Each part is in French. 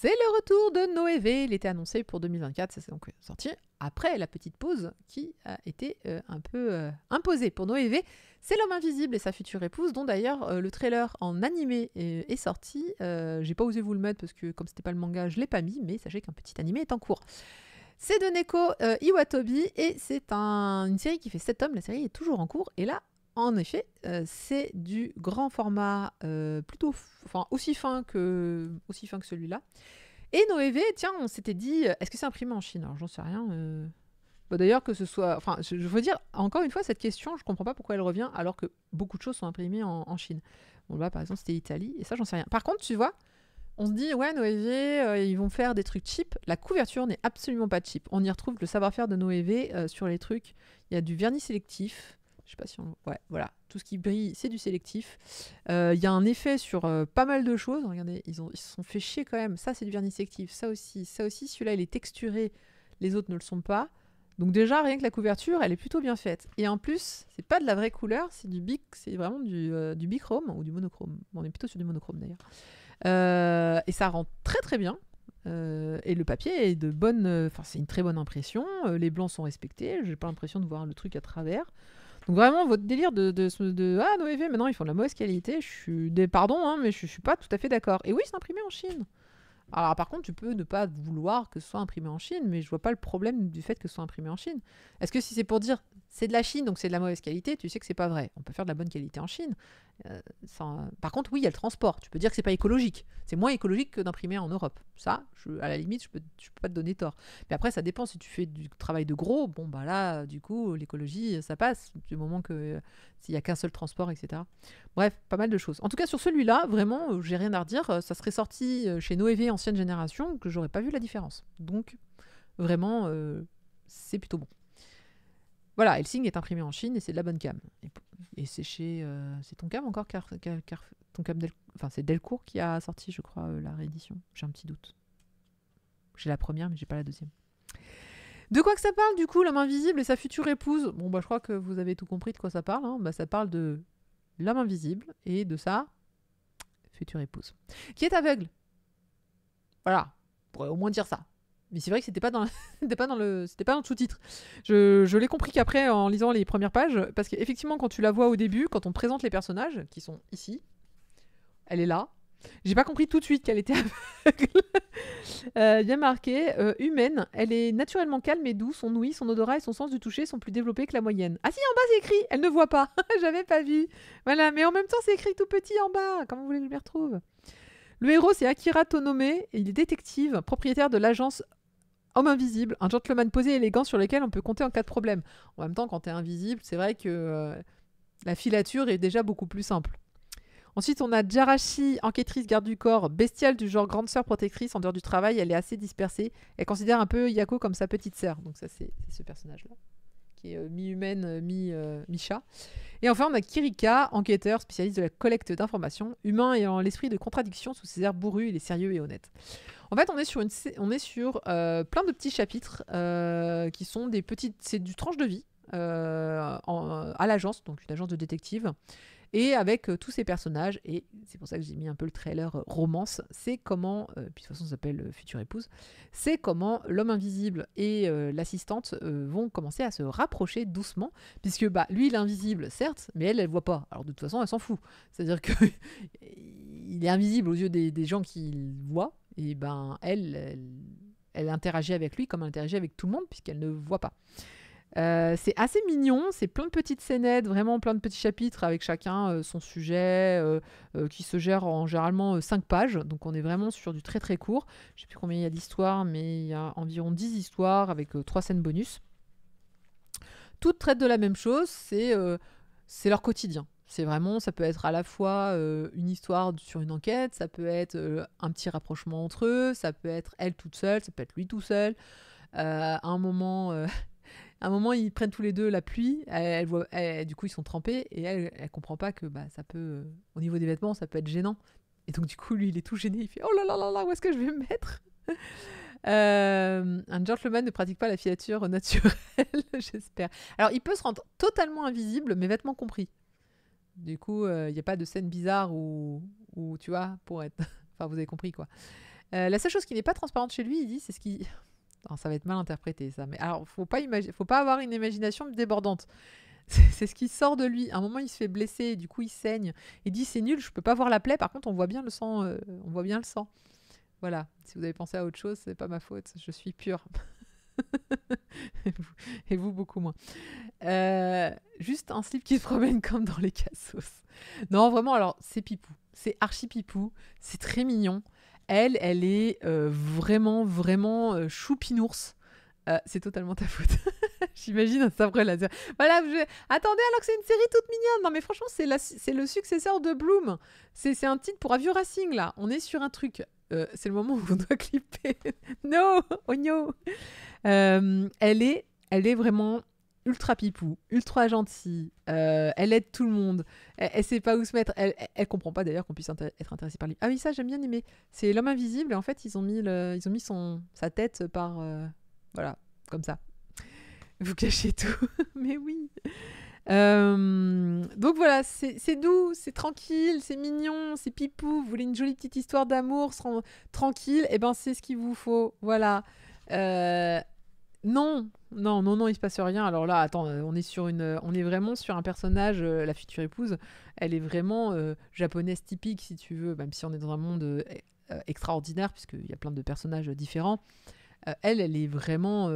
C'est le retour de Noévé. Il était annoncé pour 2024. Ça s'est donc sorti après la petite pause qui a été un peu imposée pour Noévé. C'est l'homme invisible et sa future épouse, dont d'ailleurs le trailer en animé est sorti. J'ai pas osé vous le mettre parce que comme c'était pas le manga, je l'ai pas mis, mais sachez qu'un petit animé est en cours. C'est de Neko Iwatobi et c'est une série qui fait 7 tomes. La série est toujours en cours et là, en effet, c'est du grand format plutôt aussi fin que celui-là. Et Noévé, tiens, on s'était dit, est-ce que c'est imprimé en Chine? Alors j'en sais rien. D'ailleurs, que ce soit... Enfin, je veux dire, encore une fois, cette question, je comprends pas pourquoi elle revient alors que beaucoup de choses sont imprimées en Chine. Bon, là, par exemple, c'était Italie, et ça, j'en sais rien. Par contre, tu vois, on se dit, ouais, Noévé, ils vont faire des trucs cheap. La couverture n'est absolument pas cheap. On y retrouve le savoir-faire de Noévé sur les trucs. Il y a du vernis sélectif. Je sais pas si on... Ouais, voilà. Tout ce qui brille, c'est du sélectif. Il y a un effet sur pas mal de choses. Regardez, ils se sont fait chier quand même. Ça, c'est du vernis sélectif. Ça aussi. Celui-là, il est texturé. Les autres ne le sont pas. Donc déjà, rien que la couverture, elle est plutôt bien faite. Et en plus, c'est pas de la vraie couleur, c'est vraiment du bichrome ou du monochrome. Bon, on est plutôt sur du monochrome d'ailleurs. Et ça rend très très bien. Et le papier est de bonne... c'est une très bonne impression. Les blancs sont respectés. J'ai pas l'impression de voir le truc à travers. Donc vraiment, votre délire ah, Noévé, maintenant ils font de la mauvaise qualité, pardon, hein, mais je suis pas tout à fait d'accord. Et oui, c'est imprimé en Chine. Alors par contre, tu peux ne pas vouloir que ce soit imprimé en Chine, mais je vois pas le problème du fait que ce soit imprimé en Chine. Est-ce que si c'est pour dire c'est de la Chine, donc c'est de la mauvaise qualité, tu sais que c'est pas vrai. On peut faire de la bonne qualité en Chine. Par contre, oui, il y a le transport. Tu peux dire que c'est pas écologique. C'est moins écologique que d'imprimer en Europe. Ça, à la limite, je peux pas te donner tort. Mais après, ça dépend. Si tu fais du travail de gros, bon bah là, du coup, l'écologie, ça passe du moment que s'il y a qu'un seul transport, etc. Bref, pas mal de choses. En tout cas, sur celui-là, vraiment, j'ai rien à redire. Ça serait sorti chez Noévé ancienne génération que j'aurais pas vu la différence. Donc, vraiment, c'est plutôt bon. Voilà, Helsing est imprimé en Chine et c'est de la bonne cam. Et c'est chez... c'est ton cam encore ton cam c'est Delcourt qui a sorti, je crois, la réédition. J'ai un petit doute. J'ai la première, mais j'ai pas la deuxième. De quoi que ça parle, du coup, l'homme invisible et sa future épouse? Bon, bah, je crois que vous avez tout compris de quoi ça parle. Hein. Bah, ça parle de l'homme invisible et de sa future épouse, qui est aveugle. Voilà, on pourrait au moins dire ça. Mais c'est vrai que c'était pas dans le sous-titre. Je l'ai compris qu'après en lisant les premières pages, parce qu'effectivement quand tu la vois au début, quand on présente les personnages qui sont ici, elle est là. J'ai pas compris tout de suite qu'elle était aveugle. Il y a marqué humaine. Elle est naturellement calme et douce. Son ouïe, son odorat et son sens du toucher sont plus développés que la moyenne. Ah si, en bas c'est écrit. Elle ne voit pas. J'avais pas vu. Voilà, mais en même temps c'est écrit tout petit en bas. Comment vous voulez que je m'y retrouve? Le héros, c'est Akira Tonome, et il est détective, propriétaire de l'agence Homme Invisible, un gentleman posé et élégant sur lequel on peut compter en cas de problème. En même temps, quand t'es invisible, c'est vrai que la filature est déjà beaucoup plus simple. Ensuite, on a Jarashi, enquêtrice garde du corps, bestiale du genre grande sœur protectrice. En dehors du travail, elle est assez dispersée. Elle considère un peu Yako comme sa petite sœur. Donc ça, c'est ce personnage-là, qui est mi-humaine, mi-chat. Et enfin, on a Kirika, enquêteur, spécialiste de la collecte d'informations, humain ayant l'esprit de contradiction sous ses airs bourrus, il est sérieux et honnête. En fait, on est sur plein de petits chapitres qui sont des petites... C'est du tranche de vie à l'agence, donc une agence de détective, et avec tous ces personnages, et c'est pour ça que j'ai mis un peu le trailer romance, c'est comment, puis de toute façon ça s'appelle Future Épouse, c'est comment l'homme invisible et l'assistante vont commencer à se rapprocher doucement, puisque bah, lui il est invisible, certes, mais elle voit pas, alors de toute façon elle s'en fout, c'est-à-dire que il est invisible aux yeux des gens qui le voient, et ben elle interagit avec lui comme elle interagit avec tout le monde, puisqu'elle ne voit pas. C'est assez mignon, c'est plein de petites scénettes, vraiment plein de petits chapitres avec chacun son sujet qui se gère en généralement 5 pages, donc on est vraiment sur du très très court. Je sais plus combien il y a d'histoires, mais il y a environ 10 histoires avec 3 scènes bonus. Toutes traitent de la même chose, c'est leur quotidien. C'est vraiment, ça peut être à la fois une histoire sur une enquête, ça peut être un petit rapprochement entre eux, ça peut être elle toute seule, ça peut être lui tout seul. À un moment, ils prennent tous les deux la pluie. Du coup, ils sont trempés et elle comprend pas que bah, ça peut, au niveau des vêtements, ça peut être gênant. Et donc, du coup, lui, il est tout gêné. Il fait oh là là là là, où est-ce que je vais me mettre? Un gentleman ne pratique pas la filature naturelle, j'espère. Alors, il peut se rendre totalement invisible, mes vêtements compris. Du coup, il n'y a pas de scène bizarre où tu vois, pour être. Enfin, vous avez compris quoi. La seule chose qui n'est pas transparente chez lui, il dit, c'est ce qui... Non, ça va être mal interprété, ça. Mais alors, faut pas avoir une imagination débordante. C'est ce qui sort de lui. À un moment, il se fait blesser, du coup, il saigne. Il dit, c'est nul, je peux pas voir la plaie. Par contre, on voit bien le sang. On voit bien le sang. Voilà. Si vous avez pensé à autre chose, c'est pas ma faute. Je suis pure. Et vous, beaucoup moins. Juste un slip qui se promène comme dans les cassos. Non, vraiment, alors, c'est pipou. C'est archi pipou. C'est très mignon. Elle est vraiment, vraiment choupinours. C'est totalement ta faute. J'imagine un sabre laser. Voilà, attendez, alors que c'est une série toute mignonne. Non, mais franchement, c'est le successeur de Bloom. C'est un titre pour Avio Racing, là. On est sur un truc. C'est le moment où on doit clipper. No, oh no. Elle est vraiment ultra pipou, ultra gentille. Elle aide tout le monde. Elle sait pas où se mettre. Elle comprend pas d'ailleurs qu'on puisse être intéressé par lui. Ah oui, ça j'aime bien aimer. C'est l'homme invisible. Et en fait, ils ont mis sa tête par voilà, comme ça. Vous cachez tout. Mais oui. Donc voilà, c'est doux, c'est tranquille, c'est mignon, c'est pipou. Vous voulez une jolie petite histoire d'amour tranquille, et ben c'est ce qu'il vous faut. Voilà. Non, il se passe rien. Alors là, attends, on est vraiment sur un personnage, la future épouse. Elle est vraiment japonaise typique, si tu veux, même si on est dans un monde extraordinaire, puisqu'il y a plein de personnages différents. Elle est vraiment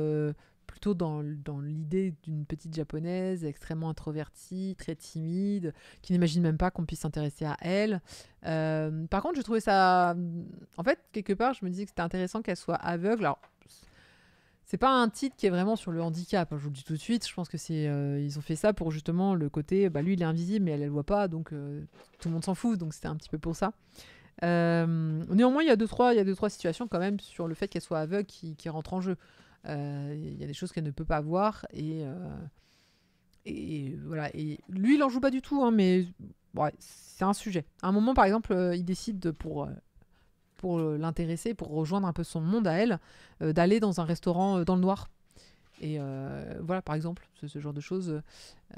plutôt dans l'idée d'une petite japonaise extrêmement introvertie, très timide, qui n'imagine même pas qu'on puisse s'intéresser à elle. Par contre, je trouvais ça... En fait, quelque part, je me disais que c'était intéressant qu'elle soit aveugle. Alors, c'est pas un titre qui est vraiment sur le handicap, je vous le dis tout de suite. Je pense que ils ont fait ça pour justement le côté, lui il est invisible mais elle voit pas, donc tout le monde s'en fout, donc c'était un petit peu pour ça. Néanmoins, il y a deux trois situations quand même sur le fait qu'elle soit aveugle qui rentrent en jeu. Il y a des choses qu'elle ne peut pas voir et voilà. Et lui, il en joue pas du tout, hein, mais ouais, c'est un sujet. À un moment, par exemple, il décide pour l'intéresser, pour rejoindre un peu son monde à elle, d'aller dans un restaurant dans le noir. Et voilà, par exemple, ce genre de choses.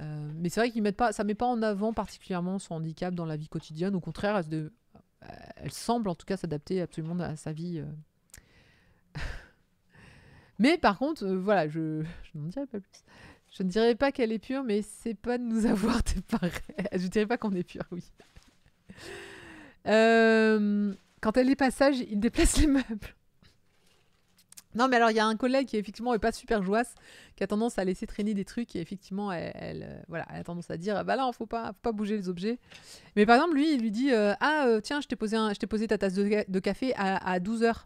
Mais c'est vrai qu'ils ça met pas en avant particulièrement son handicap dans la vie quotidienne. Au contraire, elle semble en tout cas s'adapter absolument à sa vie. Mais par contre, voilà, je n'en dirai pas plus. Je ne dirais pas qu'elle est pure, mais c'est pas de nous avoir déparé. Je dirais pas qu'on est pure, oui. Quand elle est passage, il déplace les meubles. Non, mais alors, il y a un collègue qui, effectivement, est pas super joasse, qui a tendance à laisser traîner des trucs, et effectivement, elle a tendance à dire, bah là, faut pas bouger les objets. Mais par exemple, lui, il lui dit, tiens, je t'ai posé ta tasse de café à 12h.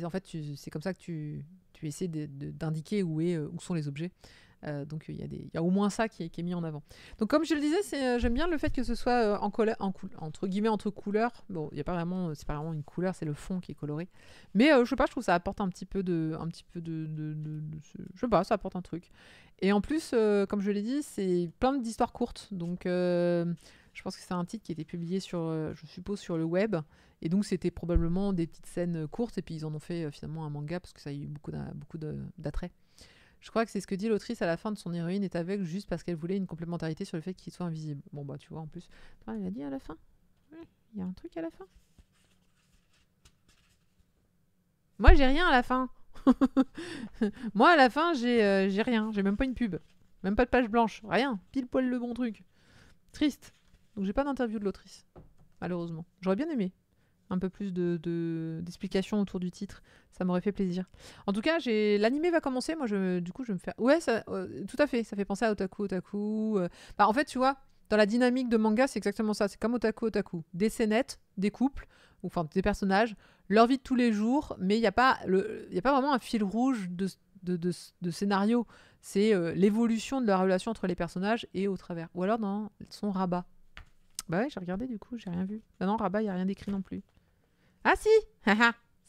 En fait, c'est comme ça que tu essaies d'indiquer où sont les objets. Donc il y a au moins ça qui est mis en avant. Donc comme je le disais, j'aime bien le fait que ce soit entre guillemets entre couleurs. Bon, il y a pas vraiment, c'est pas vraiment une couleur, c'est le fond qui est coloré. Mais je sais pas, je trouve que ça apporte un petit peu de je sais pas, ça apporte un truc. Et en plus, comme je l'ai dit, c'est plein d'histoires courtes. Donc je pense que c'est un titre qui a été publié je suppose sur le web. Et donc c'était probablement des petites scènes courtes et puis ils en ont fait finalement un manga parce que ça a eu beaucoup d'attrait. Je crois que c'est ce que dit l'autrice à la fin de son héroïne est aveugle juste parce qu'elle voulait une complémentarité sur le fait qu'il soit invisible. Bon bah tu vois en plus. Attends, il a dit à la fin. Oui, il y a un truc à la fin. Moi j'ai rien à la fin. Moi à la fin j'ai rien. J'ai même pas une pub. Même pas de page blanche. Rien. Pile poil le bon truc. Triste. Donc j'ai pas d'interview de l'autrice. Malheureusement. J'aurais bien aimé un peu plus d'explications autour du titre. Ça m'aurait fait plaisir. En tout cas, l'animé va commencer. Moi, du coup, je vais me faire... Ouais, tout à fait. Ça fait penser à Otaku. En fait, tu vois, dans la dynamique de manga, c'est exactement ça. C'est comme Otaku. Des scénettes, des couples, enfin des personnages, leur vie de tous les jours, mais il n'y a pas vraiment un fil rouge de scénario. C'est l'évolution de la relation entre les personnages et au travers. Ou alors dans son rabat. Bah ouais, j'ai regardé du coup, j'ai rien vu. Non, rabat, il n'y a rien d'écrit non plus. Ah si.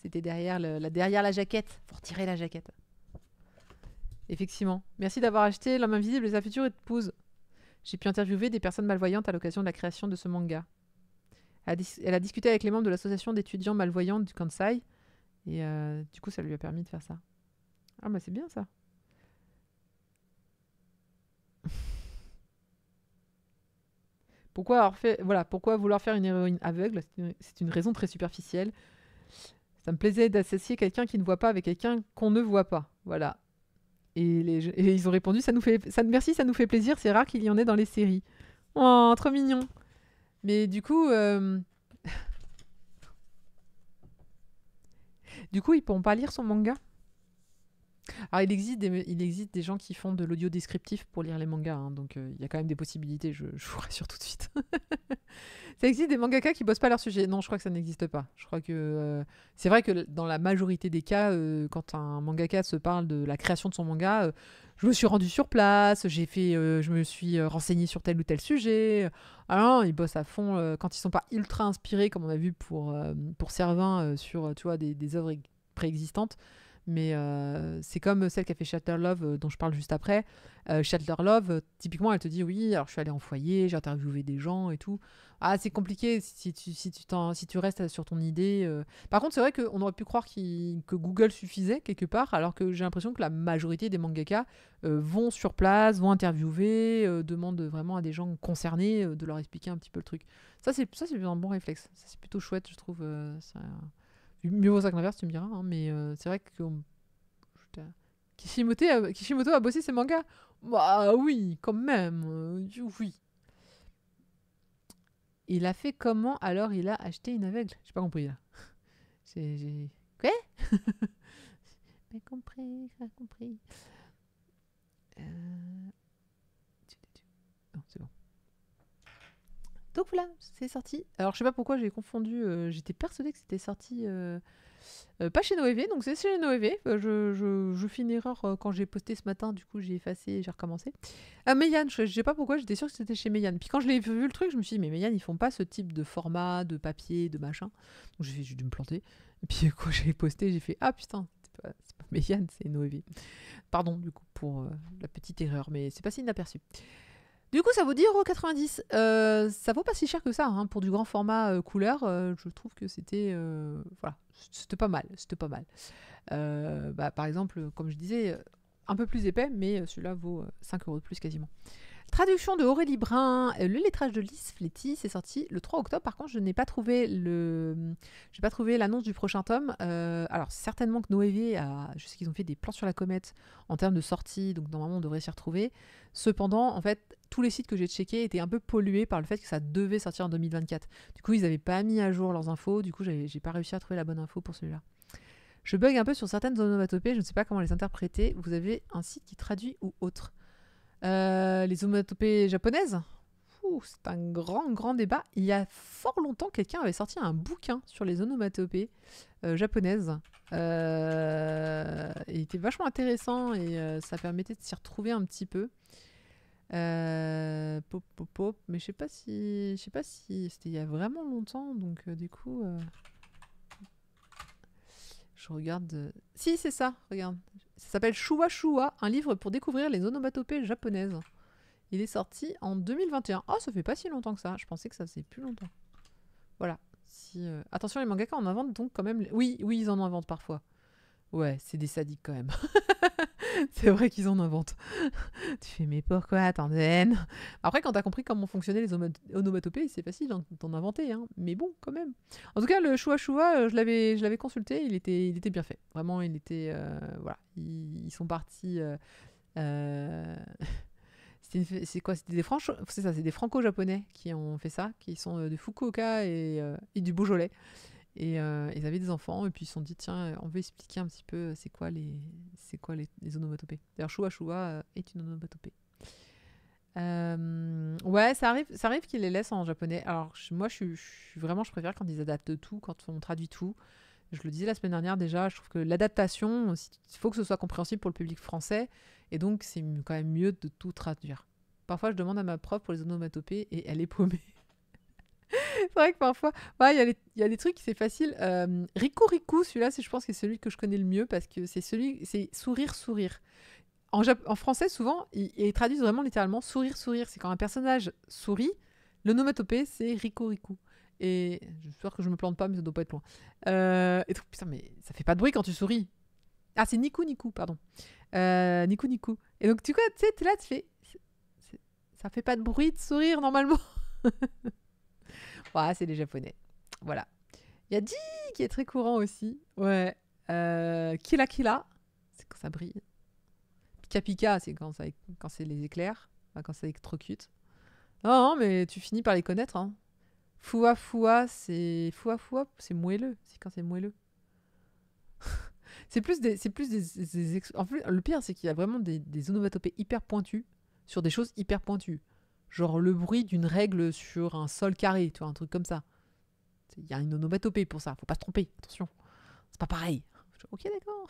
C'était derrière la jaquette. Faut retirer la jaquette. Effectivement. Merci d'avoir acheté L'homme invisible et sa future épouse. J'ai pu interviewer des personnes malvoyantes à l'occasion de la création de ce manga. Elle a discuté avec les membres de l'association d'étudiants malvoyants du Kansai. Et du coup, ça lui a permis de faire ça. Ah bah c'est bien ça. Pourquoi vouloir faire une héroïne aveugle? C'est une raison très superficielle. Ça me plaisait d'associer quelqu'un qui ne voit pas avec quelqu'un qu'on ne voit pas. Voilà. Et ils ont répondu, merci, ça nous fait plaisir, c'est rare qu'il y en ait dans les séries. Oh, trop mignon. Mais du coup, ils pourront pas lire son manga. Alors, il existe des gens qui font de l'audio descriptif pour lire les mangas, hein, donc il y a quand même des possibilités, je vous rassure tout de suite. Ça existe des mangaka qui bossent pas leur sujet. Non, je crois que ça n'existe pas. Je crois que c'est vrai que dans la majorité des cas, quand un mangaka se parle de la création de son manga, je me suis rendue sur place, je me suis renseignée sur tel ou tel sujet. Alors, ils bossent à fond quand ils sont pas ultra inspirés, comme on a vu pour Servin sur tu vois, des œuvres préexistantes. Mais c'est comme celle qui a fait Shatter Love, dont je parle juste après. Shatter Love, typiquement, elle te dit oui, alors je suis allée en foyer, j'ai interviewé des gens et tout. Ah, c'est compliqué si tu restes sur ton idée. Par contre, c'est vrai qu'on aurait pu croire que Google suffisait quelque part, alors que j'ai l'impression que la majorité des mangaka vont sur place, vont interviewer, demandent vraiment à des gens concernés de leur expliquer un petit peu le truc. Ça, c'est un bon réflexe. Ça, c'est plutôt chouette, je trouve. Mieux vaut ça que l'inverse, tu me diras, hein, mais c'est vrai que Kishimoto a bossé ses mangas. Bah oui, quand même. Oui. Il a fait comment alors il a acheté une aveugle? J'ai pas compris là. Quoi? J'ai pas compris. Non, c'est bon. Donc voilà, c'est sorti. Alors je sais pas pourquoi j'ai confondu. J'étais persuadée que c'était sorti pas chez Noévé, donc c'est chez Noévé. Je fais une erreur quand j'ai posté ce matin, du coup j'ai effacé et j'ai recommencé. Meian, je sais pas pourquoi, j'étais sûre que c'était chez Meian. Puis quand je l'ai vu le truc, je me suis dit, mais Meian, ils font pas ce type de format, de papier, de machin. Donc j'ai dû me planter. Et puis quand j'ai posté, j'ai fait, ah putain, c'est pas Meian, c'est Noévé. Pardon du coup pour la petite erreur, mais c'est pas si inaperçu. Du coup, ça vaut 10,90 €. Ça vaut pas si cher que ça, hein, pour du grand format couleur. Je trouve que c'était voilà, c'était pas mal. Par exemple, comme je disais, un peu plus épais, mais celui-là vaut 5 € de plus quasiment. Traduction de Aurélie Brun, le lettrage de Lise Fletty, c'est sorti le 3 octobre. Par contre, je n'ai pas trouvé l'annonce du prochain tome. Alors, certainement que Noévé je sais qu'ils ont fait des plans sur la comète en termes de sortie, donc normalement on devrait s'y retrouver. Cependant, en fait, tous les sites que j'ai checkés étaient un peu pollués par le fait que ça devait sortir en 2024. Du coup, ils n'avaient pas mis à jour leurs infos. Du coup, j'ai pas réussi à trouver la bonne info pour celui-là. Je bug un peu sur certaines onomatopées, je ne sais pas comment les interpréter. Vous avez un site qui traduit ou autre? Les onomatopées japonaises, c'est un grand débat. Il y a fort longtemps, quelqu'un avait sorti un bouquin sur les onomatopées japonaises. Il était vachement intéressant et ça permettait de s'y retrouver un petit peu. Mais je sais pas si c'était il y a vraiment longtemps, donc du coup, je regarde. Si, c'est ça, regarde. Ça s'appelle Shua Shua, un livre pour découvrir les onomatopées japonaises. Il est sorti en 2021. Oh, ça fait pas si longtemps que ça. Je pensais que ça faisait plus longtemps. Voilà. Attention, les mangaka en inventent donc quand même. Oui, ils en inventent parfois. Ouais, c'est des sadiques quand même. C'est vrai qu'ils en inventent. Tu fais, mais pourquoi, attendez. Après, quand t'as compris comment fonctionnaient les onomatopées, c'est facile d'en inventer, hein. Mais bon, quand même. En tout cas, le Shua Shua, je l'avais consulté, il était bien fait. Vraiment, il était... voilà, ils sont partis... c'est quoi? C'était c'est des franco-japonais qui ont fait ça, qui sont de Fukuoka et du Beaujolais. Et ils avaient des enfants, et puis ils se sont dit, tiens, on veut expliquer un petit peu c'est quoi les onomatopées. D'ailleurs, Shua Shua est une onomatopée. Ouais, ça arrive qu'ils les laissent en japonais. Alors, moi, je préfère quand ils adaptent tout, quand on traduit tout. Je le disais la semaine dernière déjà, je trouve que l'adaptation, il faut que ce soit compréhensible pour le public français, et donc c'est quand même mieux de tout traduire. Parfois, je demande à ma prof pour les onomatopées, et elle est paumée. C'est vrai que parfois, il y a des trucs, c'est facile. Riku Riku, celui-là, je pense que c'est celui que je connais le mieux parce que c'est sourire, sourire. En français, souvent, ils traduisent vraiment littéralement sourire, sourire. C'est quand un personnage sourit, l'onomatopée, c'est Riku Riku. Et j'espère que je me plante pas, mais ça doit pas être loin. Et donc, putain, mais ça fait pas de bruit quand tu souris. Ah, c'est Niku Niku, pardon. Niku Niku. Et donc, tu sais, t'es là, tu fais. Ça fait pas de bruit de sourire normalement. Ouais, c'est les Japonais. Voilà. Il y a Di qui est très courant aussi. Ouais. Kila Kila, c'est quand ça brille. Pika Pika, c'est quand c'est les éclairs. Enfin, quand ça électrocute. Non, mais tu finis par les connaître. Hein. Foua Foua, c'est moelleux. C'est quand c'est moelleux. C'est plus en plus, le pire, c'est qu'il y a vraiment des onomatopées hyper pointues sur des choses hyper pointues. Genre le bruit d'une règle sur un sol carré, tu vois, un truc comme ça. Il y a une onomatopée pour ça, faut pas se tromper, attention. C'est pas pareil. Ok, d'accord.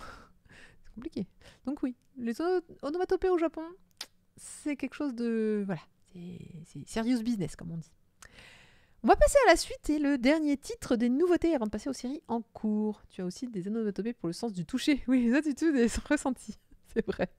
C'est compliqué. Donc oui, les onomatopées au Japon, c'est quelque chose de... Voilà, c'est serious business, comme on dit. On va passer à la suite et le dernier titre des nouveautés avant de passer aux séries en cours. Tu as aussi des onomatopées pour le sens du toucher. Oui, ça, tu as des ressentis. C'est vrai.